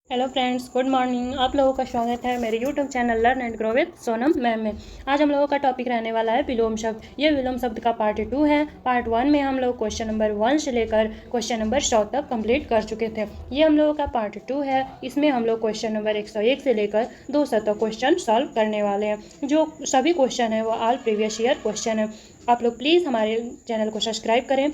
Hello friends, good morning. आप लोगों का स्वागत है मेरे YouTube channel learn and grow with Sonam ma'am में। आज हम लोगों का टॉपिक रहने वाला है विलोम शब्द। ये विलोम शब्द का पार्ट 2 है। पार्ट 1 में हम लोग क्वेश्चन नंबर 1 से लेकर क्वेश्चन नंबर 100 तक कंप्लीट कर चुके थे। ये हम लोगों का पार्ट 2 है। इसमें हम लोग क्वेश्चन नंबर 101 से लेकर 200 तक क्वेश्चन सॉल्व करने वाले हैं। जो सभी क्वेश्चन है वो ऑल प्रीवियस ईयर क्वेश्चन है। आप लोग प्लीज़ हमारे चैनल को सब्सक्राइब करें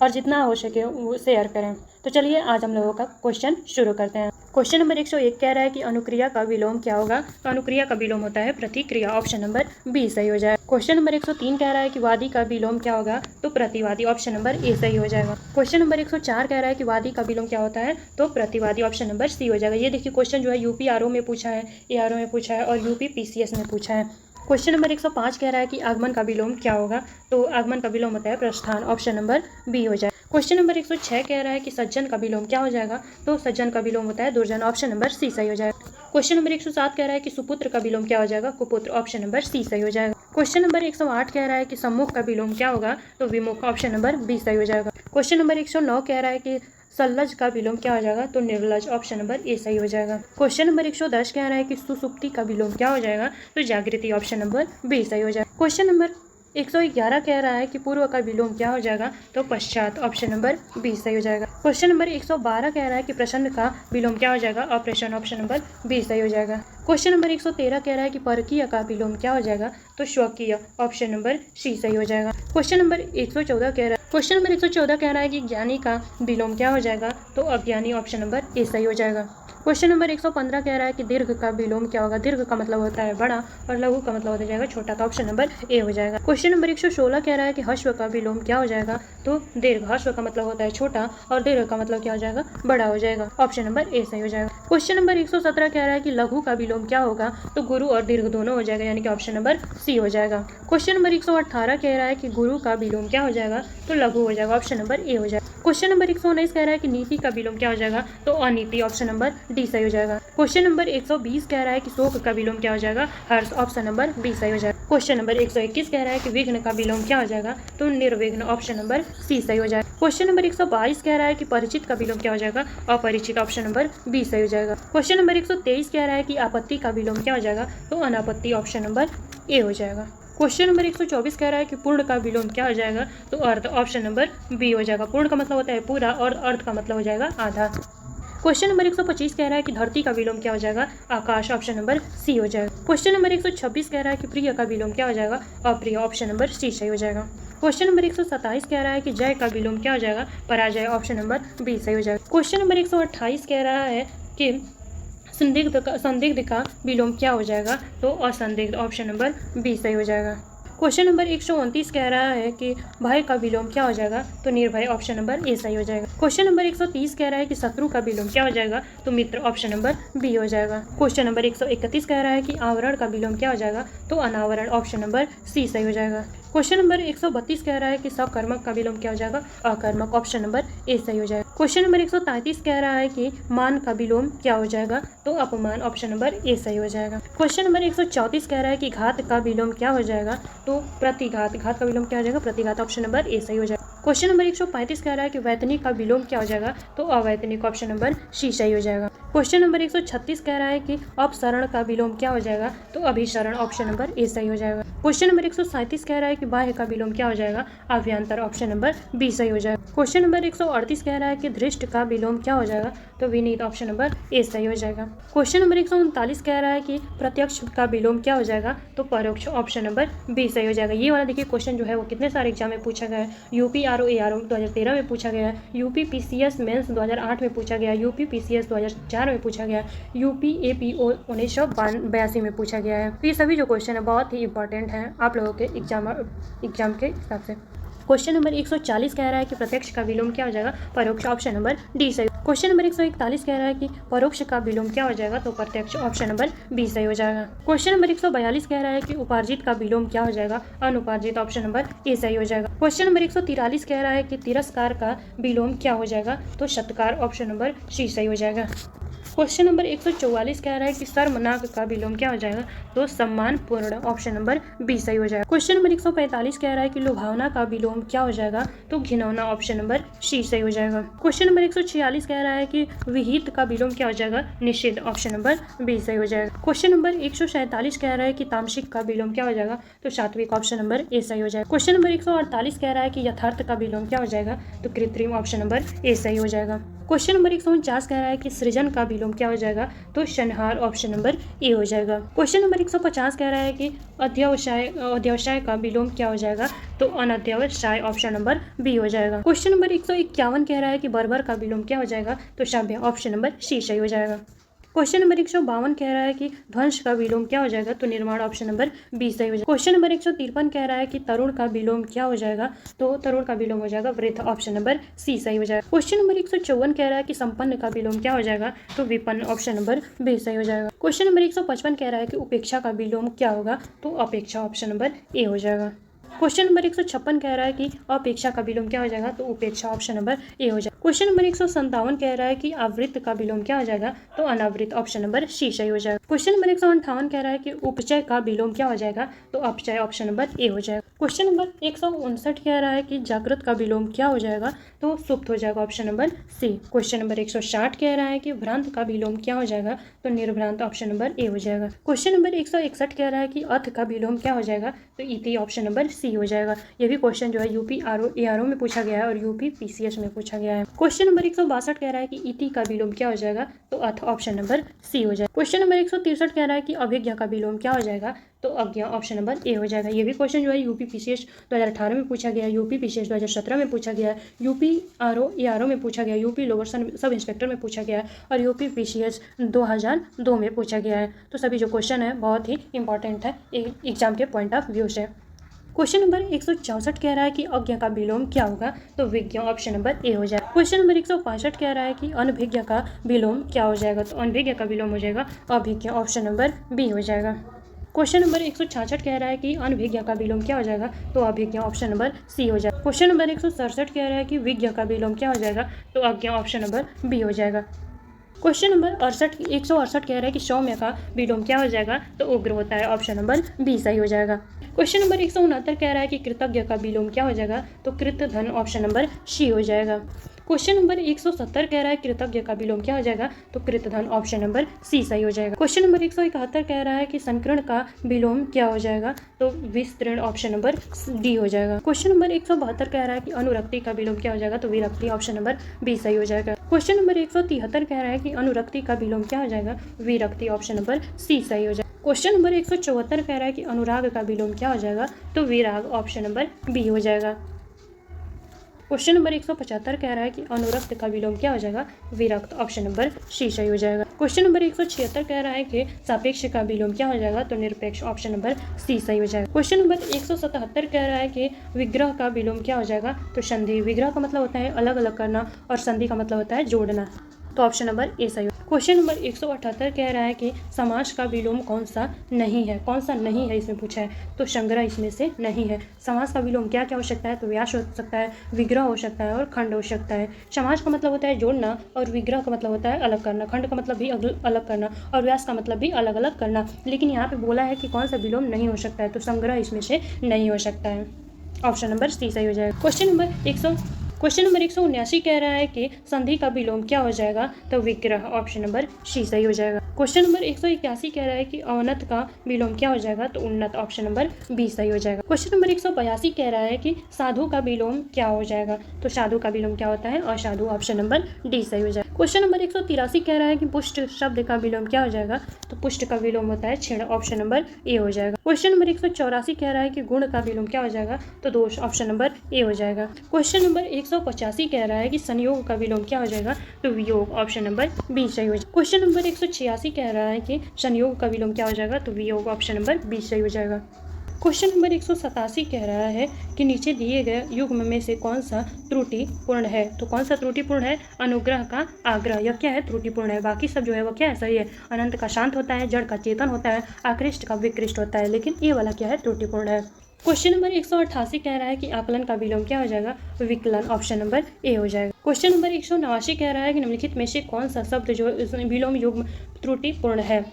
और जितना हो सके वो शेयर करें। तो चलिए आज हम लोगों का क्वेश्चन शुरू करते हैं। क्वेश्चन नंबर 101 कह रहा है कि अनुक्रिया का विलोम क्या होगा। तो अनुक्रिया का विलोम होता है प्रतिक्रिया। ऑप्शन नंबर बी सही हो जाएगा। क्वेश्चन नंबर 103 कह रहा है कि वादी का विलोम क्या होगा। तो प्रतिवादी। ऑप्शन नंबर ए सही हो जाएगा। क्वेश्चन नंबर 104 कह रहा है कि वादी का विलोम क्या होता है। तो प्रतिवादी। ऑप्शन नंबर सी हो जाएगा। ये देखिए क्वेश्चन जो है यूपी आरओ में पूछा है, एआरओ में पूछा है और यूपी पीसीएस में पूछा है। क्वेश्चन नंबर 105 कह रहा है कि आगमन का विलोम क्या होगा। तो आगमन का विलोम होता है प्रस्थान। ऑप्शन नंबर बी हो जाएगा। क्वेश्चन नंबर 106 कह रहा है कि सज्जन का विलोम क्या हो जाएगा। तो सज्जन का विलोम होता है दुर्जन। ऑप्शन नंबर सी सही हो जाएगा। क्वेश्चन नंबर 107 कह रहा है कि सुपुत्र का विलोम क्या हो जाएगा। कुपुत्र। ऑप्शन नंबर सी सही हो जाएगा। क्वेश्चन नंबर 108 कह रहा है कि सम्मुख का विलोम क्या होगा। तो विमुख। ऑप्शन नंबर बी सही हो जाएगा। क्वेश्चन नंबर 109 कह रहा है कि सल्लज का विलोम क्या हो जाएगा। तो निर्लज। ऑप्शन नंबर ए सही हो जाएगा। क्वेश्चन नंबर 110 कह रहा है कि सुसुप्ति का विलोम क्या हो जाएगा। तो जागृति। ऑप्शन नंबर बी सही हो जाएगा। क्वेश्चन नंबर 111 कह रहा है कि पूर्व का विलोम क्या हो जाएगा। तो पश्चात। ऑप्शन नंबर बी सही हो जाएगा। क्वेश्चन नंबर 112 कह रहा है कि प्रसन्न का विलोम क्या हो जाएगा। ऑपरेशन। ऑप्शन नंबर बी सही हो जाएगा। क्वेश्चन नंबर 113 कह रहा है कि परकीय का विलोम क्या हो जाएगा। तो स्वकीय। ऑप्शन नंबर सी सही हो जाएगा। क्वेश्चन नंबर 114 कह रहा है कि ज्ञानी का विलोम क्या हो जाएगा। तो अज्ञानी। ऑप्शन नंबर ए सही हो जाएगा। क्वेश्चन नंबर 115 कह रहा है कि दीर्घ का विलोम क्या होगा। दीर्घ का मतलब होता है बड़ा और लघु का मतलब हो जाएगा छोटा। तो ऑप्शन नंबर ए हो जाएगा। क्वेश्चन नंबर 116 कह रहा है कि हश्व का विलोम क्या हो जाएगा। तो दीर्घ। हश्व का मतलब होता है छोटा और दीर्घ का मतलब क्या हो जाएगा, बड़ा हो जाएगा। ऑप्शन नंबर ए सही हो जाएगा। क्वेश्चन नंबर 117 कह रहा है कि लघु का विलोम क्या होगा। तो गुरु और दीर्घ दोनों हो जाएगा, यानी कि ऑप्शन नंबर सी हो जाएगा। क्वेश्चन नंबर 118 कह रहा है कि गुरु का विलोम क्या हो जाएगा। तो लघु हो जाएगा। ऑप्शन नंबर ए हो जाएगा। क्वेश्चन नंबर 119 कह रहा है कि नीति का विलोम क्या हो जाएगा। तो अनीति। ऑप्शन नंबर डी सही हो जाएगा। क्वेश्चन नंबर 120 कह रहा है कि शोक का विलोम क्या हो जाएगा। हर्ष। ऑप्शन नंबर बी सही हो जाएगा। क्वेश्चन नंबर 121 कह रहा है कि विघ्न का विलोम क्या हो जाएगा। तो निर्विघ्न। ऑप्शन नंबर सी सही हो जाएगा। क्वेश्चन नंबर 122 कह रहा है कि परिचित का विलोम क्या हो जाएगा। अपरिचित। ऑप्शन नंबर बी सही हो जाएगा। क्वेश्चन नंबर 123 कह रहा है कि आपत्ति का विलोम क्या हो जाएगा। तो अनापत्ति। ऑप्शन नंबर ए हो जाएगा। क्वेश्चन नंबर 124 कह रहा है कि पूर्ण का विलोम क्या हो जाएगा। तो अर्ध। ऑप्शन नंबर बी हो जाएगा। पूर्ण का मतलब होता है पूरा और अर्ध का मतलब हो जाएगा आधा। क्वेश्चन नंबर 125 कह रहा है कि धरती का विलोम क्या हो जाएगा। आकाश। ऑप्शन नंबर सी हो जाएगा। क्वेश्चन नंबर 126 कह रहा है कि प्रिय का विलोम क्या हो जाएगा। अप्रिय। ऑप्शन नंबर सी सही हो जाएगा। क्वेश्चन नंबर 127 कह रहा है कि जय का विलोम क्या हो जाएगा। पराजय। ऑप्शन नंबर बी सही हो जाएगा। क्वेश्चन नंबर 128 कह रहा है कि संदिग्ध का विलोम क्या हो जाएगा। तो असंदिग्ध। ऑप्शन नंबर बी सही हो जाएगा। क्वेश्चन नंबर 129 कह रहा है कि भय का विलोम क्या हो जाएगा। तो निर्भय। ऑप्शन नंबर ए सही हो जाएगा। क्वेश्चन नंबर 130 कह रहा है कि शत्रु का विलोम क्या हो जाएगा। तो मित्र। ऑप्शन नंबर बी हो जाएगा। क्वेश्चन नंबर 131 कह रहा है कि आवरण का विलोम क्या हो जाएगा। तो अनावरण। ऑप्शन नंबर सी सही हो जाएगा। क्वेश्चन नंबर 132 कह रहा है कि सकर्मक का विलोम क्या हो जाएगा। अकर्मक। ऑप्शन नंबर ए सही हो जाएगा। क्वेश्चन नंबर 133 कह रहा है कि मान का विलोम क्या हो जाएगा। तो अपमान। ऑप्शन नंबर ए सही हो जाएगा। क्वेश्चन नंबर 134 कह रहा है कि घात का विलोम क्या हो जाएगा। तो प्रतिघात। घात का विलोम क्या हो जाएगा। प्रतिघात। ऑप्शन नंबर ए सही हो जाएगा। क्वेश्चन नंबर 135 कह रहा है कि वैतनिक का विलोम क्या हो जाएगा। तो अवैतनिक। ऑप्शन नंबर सी सही हो जाएगा। क्वेश्चन नंबर 136 कह रहा है कि अपसरण का विलोम क्या हो जाएगा। तो अभिसरण। ऑप्शन नंबर ए सही हो जाएगा। क्वेश्चन नंबर 137 कह रहा है कि बाह्य का विलोम क्या हो जाएगा। अभ्यंतर। ऑप्शन नंबर बी सही हो जाएगा। क्वेश्चन नंबर 138 कह रहा है कि दृष्ट का विलोम क्या हो जाएगा। तो विनीत। ऑप्शन नंबर ए सही हो जाएगा। क्वेश्चन नंबर 139 कह रहा है कि प्रत्यक्ष का विलोम क्या हो जाएगा। तो परोक्ष। ऑप्शन नंबर बी सही हो जाएगा। ये वाला देखिए क्वेश्चन जो है वो कितने सारे एग्जाम में पूछा गया है। यूपी आरओ एआरओ 2013 में पूछा गया है। यूपी पीसीएस मेंस 2008 में पूछा गया। यूपी पीसीएस 2004 में पूछा गया। यूपी एपीओ 1982 में पूछा गया है। तो ये सभी जो क्वेश्चन है बहुत ही इंपॉर्टेंट हैं आप लोगों के एग्जाम के हिसाब से। क्वेश्चन नंबर 140 कह रहा है कि प्रत्यक्ष का विलोम क्या हो जाएगा। परोक्ष। ऑप्शन नंबर डी सही। क्वेश्चन नंबर 141 कह रहा है कि परोक्ष का विलोम क्या हो जाएगा। तो प्रत्यक्ष। ऑप्शन नंबर बी सही हो जाएगा। क्वेश्चन नंबर 142 कह रहा है कि उपार्जित का विलोम क्या हो जाएगा। अनुपार्जित। ऑप्शन नंबर ए सही हो जाएगा। क्वेश्चन नंबर 143 कह रहा है कि तिरस्कार का विलोम क्या हो जाएगा। तो सत्कार। ऑप्शन नंबर सी सही हो जाएगा। क्वेश्चन नंबर 144 कह रहा है कि शर्मनाक का विलोम क्या हो जाएगा, तो सम्मानपूर्ण, ऑप्शन नंबर बी सही हो जाएगा। क्वेश्चन नंबर 145 कह रहा है कि लुभावना का विलोम क्या हो जाएगा, तो घिनौना, ऑप्शन नंबर सी सही हो जाएगा। क्वेश्चन नंबर 146 कह रहा है कि विहित का विलोम क्या हो जाएगा, निषिद्ध, ऑप्शन नंबर बी सही हो जाएगा। क्वेश्चन नंबर 147 कह रहा है कि तामसिक का विलोम क्या हो जाएगा, तो सात्विक, ऑप्शन नंबर ए सही हो जाएगा। क्वेश्चन नंबर 148 कह रहा है कि यथार्थ का विलोम क्या हो जाएगा, तो कृत्रिम, ऑप्शन नंबर ए सही हो जाएगा। क्वेश्चन नंबर 149 कह रहा है कि सृजन का विलोम क्या हो जाएगा, तो संहार, ऑप्शन नंबर ए हो जाएगा। क्वेश्चन नंबर 150 कह रहा है कि अध्यवसाय का विलोम क्या हो जाएगा, तो अनध्यवसाय, ऑप्शन नंबर बी हो जाएगा। क्वेश्चन नंबर 151 कह रहा है कि बर्बर का विलोम क्या हो जाएगा, तो सभ्य, ऑप्शन नंबर सी सही हो जाएगा। क्वेश्चन नंबर 152 कह रहा है कि ध्वंस का विलोम क्या हो जाएगा, तो निर्माण, ऑप्शन नंबर बी सही हो जाएगा। क्वेश्चन नंबर 153 कह रहा है कि तरुण का विलोम क्या हो जाएगा, तो तरुण का विलोम हो जाएगा वृद्ध, ऑप्शन नंबर सी सही हो जाएगा। क्वेश्चन नंबर 154 कह रहा है कि संपन्न का विलोम क्या हो जाएगा, तो विपन्न, ऑप्शन नंबर बी सही हो जाएगा। क्वेश्चन नंबर 155 कह रहा है कि उपेक्षा का विलोम क्या होगा, तो अपेक्षा, ऑप्शन नंबर ए हो जाएगा। क्वेश्चन नंबर 156 कह रहा है कि अपेक्षा का विलोम क्या हो जाएगा, तो उपेक्षा, ऑप्शन नंबर ए हो जाएगा। क्वेश्चन नंबर 157 कह रहा है कि आवृत्त का विलोम क्या हो जाएगा, तो अनावृत, ऑप्शन नंबर सी सही हो जाएगा। क्वेश्चन नंबर 158 कह रहा है कि उपचय का विलोम क्या हो जाएगा, तो अपचय, ऑप्शन नंबर ए हो जाएगा। क्वेश्चन नंबर 159 कह रहा है कि जागृत का विलोम क्या हो जाएगा, तो सुप्त हो जाएगा, option number C. Question number 160 कह रहा है कि भ्रांत का विलोम क्या हो जाएगा, तो निर्भ्रांत, ऑप्शन नंबर ए हो जाएगा। क्वेश्चन नंबर 161 कह रहा है कि अथ का विलोम क्या हो जाएगा, तो इति, ऑप्शन नंबर सी हो जाएगा। ये भी क्वेश्चन जो है यूपी ARO में पूछा गया है और यूपी PCS में पूछा गया है। क्वेश्चन नंबर 162 कह रहा है कि इति का विलोम क्या हो जाएगा, तो अथ, ऑप्शन नंबर सी हो जाएगा। क्वेश्चन नंबर 163 कह रहा है कि अभिज्ञा का विलोम क्या हो जाएगा, तो अज्ञा, ऑप्शन नंबर ए हो जाएगा। ये भी क्वेश्चन जो है यूपी PCS 2018 में पूछा गया है, यूपी PCS 2017 में पूछा गया है, यूपी ARO में पूछा गया है, यूपी लोअर सब इंस्पेक्टर में पूछा गया है और यूपी PCS 2002 में पूछा गया है। तो सभी जो क्वेश्चन है बहुत ही इंपॉर्टेंट है एग्जाम के पॉइंट ऑफ व्यू से। क्वेश्चन नंबर 164 कह रहा है कि अज्ञा का विलोम क्या होगा, तो विज्ञा, ऑप्शन नंबर ए हो जाएगा। क्वेश्चन नंबर 165 कह रहा है कि अनभिज्ञ का विलोम क्या हो जाएगा, तो अनभिज्ञ का विलोम हो जाएगा अभिज्ञ, ऑप्शन नंबर बी हो जाएगा। क्वेश्चन नंबर 166 कह रहा है कि अनभिज्ञ का विलोम क्या हो जाएगा, तो अभिज्ञ, ऑप्शन नंबर सी हो जाएगा। क्वेश्चन नंबर 167 कह रहा है कि विज्ञ का विलोम क्या हो जाएगा, तो अज्ञा, ऑप्शन नंबर बी हो जाएगा। क्वेश्चन नंबर 168 कह रहा है कि सौम्य का विलोम क्या हो जाएगा, तो उग्र होता है, ऑप्शन नंबर बी सही हो जाएगा। क्वेश्चन नंबर 169 कह रहा है कि कृतज्ञ का विलोम क्या हो जाएगा, तो कृत धन, ऑप्शन नंबर सी हो जाएगा। क्वेश्चन नंबर 170 कह रहा है कृतज्ञ का विलोम क्या हो जाएगा, तो कृतधन, ऑप्शन नंबर सी सही हो जाएगा। क्वेश्चन नंबर 171 कह रहा है कि संकीर्ण का विलोम क्या हो जाएगा, तो विस्तृण, ऑप्शन नंबर डी हो जाएगा। क्वेश्चन नंबर 172 कह रहा है कि अनुरक्ति का विलोम क्या हो जाएगा, तो विरक्ति, ऑप्शन नंबर बी सही हो जाएगा। क्वेश्चन नंबर 173 कह रहा है कि अनुरक्ति का विलोम क्या हो जाएगा, विरक्ति, ऑप्शन नंबर सी सही हो जाएगा। क्वेश्चन नंबर 174 कह रहा है कि अनुराग का विलोम क्या हो जाएगा, तो विराग, ऑप्शन नंबर बी हो जाएगा। क्वेश्चन नंबर 175 कह रहा है कि अनुरक्त का विलोम क्या हो जाएगा, विरक्त, ऑप्शन नंबर सी सही हो जाएगा। क्वेश्चन नंबर 176 कह रहा है कि सापेक्ष का विलोम क्या हो जाएगा, तो निरपेक्ष, ऑप्शन नंबर सी सही हो जाएगा। क्वेश्चन नंबर 177 कह रहा है कि विग्रह का विलोम क्या हो जाएगा, तो संधि। विग्रह का मतलब होता है अलग अलग करना और संधि का मतलब होता है जोड़ना, तो ऑप्शन नंबर ए सही हो। क्वेश्चन नंबर 178 कह रहा है कि समास का विलोम कौन सा नहीं है, कौन सा नहीं है इसमें पूछा है, तो संग्रह इसमें से नहीं है। समास का विलोम क्या क्या हो सकता है, तो व्यास हो सकता है, विग्रह हो सकता है और खंड हो सकता है। समास का मतलब होता है जोड़ना और विग्रह का मतलब होता है अलग करना, खंड का मतलब भी अलग करना और व्यास का मतलब भी अलग अलग करना। लेकिन यहाँ पे बोला है कि कौन सा विलोम नहीं हो सकता है, तो संग्रह इसमें से नहीं हो सकता है, ऑप्शन नंबर सी सही हो जाएगा। क्वेश्चन नंबर 179 कह रहा है कि संधि का विलोम क्या हो जाएगा, तो विग्रह, ऑप्शन नंबर सी सही हो जाएगा। क्वेश्चन नंबर 181 कह रहा है कि अवनत का विलोम क्या हो जाएगा, तो उन्नत, ऑप्शन नंबर बी सही हो जाएगा। क्वेश्चन नंबर 182 कह रहा है कि साधु का विलोम क्या हो जाएगा, तो साधु का विलोम क्या होता है, असाधु, ऑप्शन नंबर डी सही हो जाएगा। क्वेश्चन नंबर 183 कह रहा है कि पुष्ट शब्द का विलोम क्या हो जाएगा, तो पुष्ट का विलोम होता है क्षीण, ऑप्शन नंबर ए हो जाएगा। क्वेश्चन नंबर 184 कह रहा है कि गुण का विलोम क्या हो जाएगा, तो दोष, ऑप्शन नंबर ए हो जाएगा। क्वेश्चन नंबर 185 कह रहा है कि संयोग का विलोम क्या हो जाएगा, तो वियोग, ऑप्शन नंबर बी सही हो जाएगा। क्वेश्चन नंबर 186 कह रहा है कि संयोग का विलोम क्या हो जाएगा, तो वियोग, ऑप्शन नंबर बी सही हो जाएगा। क्वेश्चन नंबर 187 कह रहा है कि नीचे दिए गए युग्म में से कौन सा त्रुटिपूर्ण है, तो कौन सा त्रुटिपूर्ण है, अनुग्रह का आग्रह, यह क्या है, त्रुटिपूर्ण है। बाकी सब जो है वो क्या है, सही है। अनंत का शांत होता है, जड़ का चेतन होता है, आकृष्ट का विकृष्ट होता है, लेकिन ये वाला क्या है, त्रुटिपूर्ण है। क्वेश्चन नंबर 188 कह रहा है कि आकलन का विलोम क्या हो जाएगा? विकलन, ऑप्शन नंबर ए हो जाएगा। क्वेश्चन नंबर 189 कह रहा है कि निम्नलिखित में से कौन सा शब्द जो विलोम युग्म त्रुटिपूर्ण है?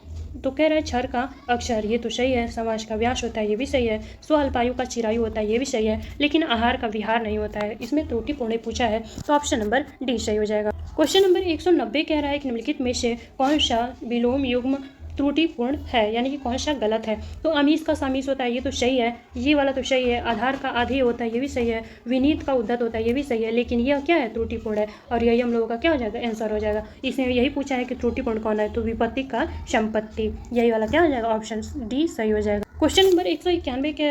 तो कह रहा है क्षर का अक्षर, ये तो सही है। समास का व्यास होता है, ये भी सही है। स्व अल्पायु का चिरायु होता है, ये भी सही है। लेकिन आहार का विहार नहीं होता है, इसमें त्रुटिपूर्ण पूछा है, तो ऑप्शन नंबर डी सही हो जाएगा। क्वेश्चन नंबर 190 कह रहा है कि निम्नलिखित में से कौन सा विलोम युग्म त्रुटिपूर्ण है, यानी कि कौन सा गलत है? तो अमीश का सामीस होता है, ये तो सही है। ये वाला तो सही है। आधार का आधे होता है, ये भी सही है। विनीत का उद्धत होता है, ये भी सही है। लेकिन यह क्या है? त्रुटिपूर्ण है। और यही हम लोगों का क्या हो जाएगा? आंसर हो जाएगा। इसमें यही पूछा है कि त्रुटिपूर्ण कौन है, तो विपत्ति का संपत्ति, यही वाला क्या हो जाएगा? ऑप्शन डी सही हो जाएगा। क्वेश्चन नंबर 191 कह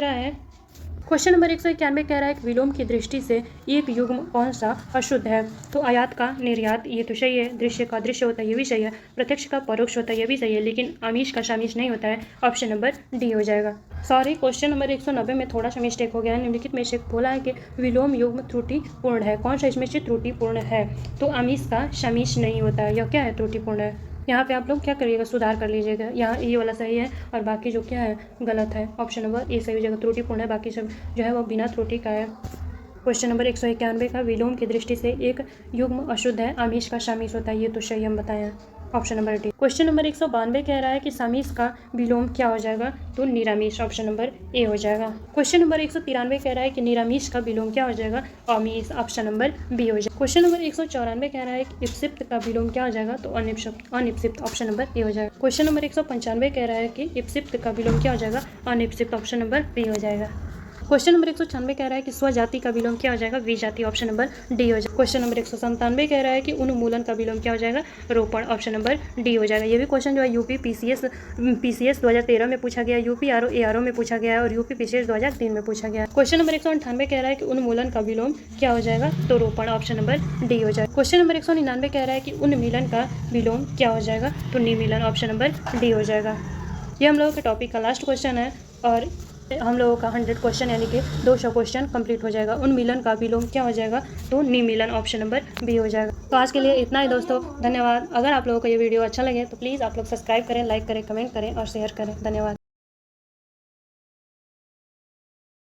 रहा है कि विलोम की दृष्टि से एक युग्म कौन सा अशुद्ध है? तो आयात का निर्यात, ये तो सही है। दृश्य का दृश्य होता है, ये भी सही है। प्रत्यक्ष का परोक्ष होता है, ये भी सही है। लेकिन आमिष का शामिश नहीं होता है, ऑप्शन नंबर डी हो जाएगा। सॉरी, क्वेश्चन नंबर 190 में थोड़ा सा मिस्टेक हो गया है। निम्नलिखित में से बोला है कि विलोम युग्म त्रुटिपूर्ण है, कौन सा इसमें से त्रुटिपूर्ण है? तो आमिष का शामिश नहीं होता है, यह क्या है? त्रुटिपूर्ण है। यहाँ पे आप लोग क्या करिएगा? सुधार कर लीजिएगा। यहाँ ये वाला सही है और बाकी जो क्या है गलत है, ऑप्शन नंबर ए सही हो जाएगा। त्रुटिपूर्ण है, बाकी सब जो है वो बिना त्रुटि का है। क्वेश्चन नंबर 191 का विलोम की दृष्टि से एक युग्म अशुद्ध है, आमिष का शामिश होता है, ये तो सही हम बताए हैं, option number D. Question number 192 कह रहा है कि सामिश का विलोम क्या हो जाएगा? तो निरामिष, ऑप्शन नंबर ए हो जाएगा। क्वेश्चन नंबर 193 कह रहा है कि निरामिष का विलोम क्या हो जाएगा? आमिष, ऑप्शन नंबर बी हो जाएगा। क्वेश्चन नंबर 194 कह रहा है कि इप्सित का विलोम क्या हो जाएगा? तो अनिप्सित, ऑप्शन नंबर ए हो जाएगा। क्वेश्चन नंबर 195 कह रहा है कि इप्सित का विलोम क्या हो जाएगा? अनिप्सित, ऑप्शन नंबर बी हो जाएगा। क्वेश्चन नंबर 196 कह रहा है कि स्वजाति का विलोम क्या हो जाएगा? विजाति, ऑप्शन नंबर डी हो जाएगा। क्वेश्चन नंबर 197 कह रहा है कि उन्मूलन का विलोम क्या हो जाएगा? रोपण, ऑप्शन नंबर डी हो जाएगा। ये भी क्वेश्चन जो है यूपी पीसीएस 2013 में पूछा गया, यूपी ARO में पूछा गया है और यूपी पीसीएस 2003 में पूछा गया है। क्वेश्चन नंबर 198 कह रहा है कि उन्मूलन का विलोम क्या हो जाएगा? तो रोपण, ऑप्शन नंबर डी हो जाएगा। क्वेश्चन नंबर 199 कह रहा है कि उन्मीलन का विलोम क्या हो जाएगा? तो निमीलन, ऑप्शन नंबर डी हो जाएगा। ये हम लोगों के टॉपिक का लास्ट क्वेश्चन है और हम लोगों का 100 क्वेश्चन यानी कि 200 क्वेश्चन कंप्लीट हो जाएगा। उन्मीलन का विलोम क्या हो जाएगा? तो निमीलन, ऑप्शन नंबर बी हो जाएगा। तो आज के लिए इतना ही दोस्तों, धन्यवाद। अगर आप लोगों को ये वीडियो अच्छा लगे तो प्लीज़ आप लोग सब्सक्राइब करें, लाइक करें, कमेंट करें और शेयर करें। धन्यवाद।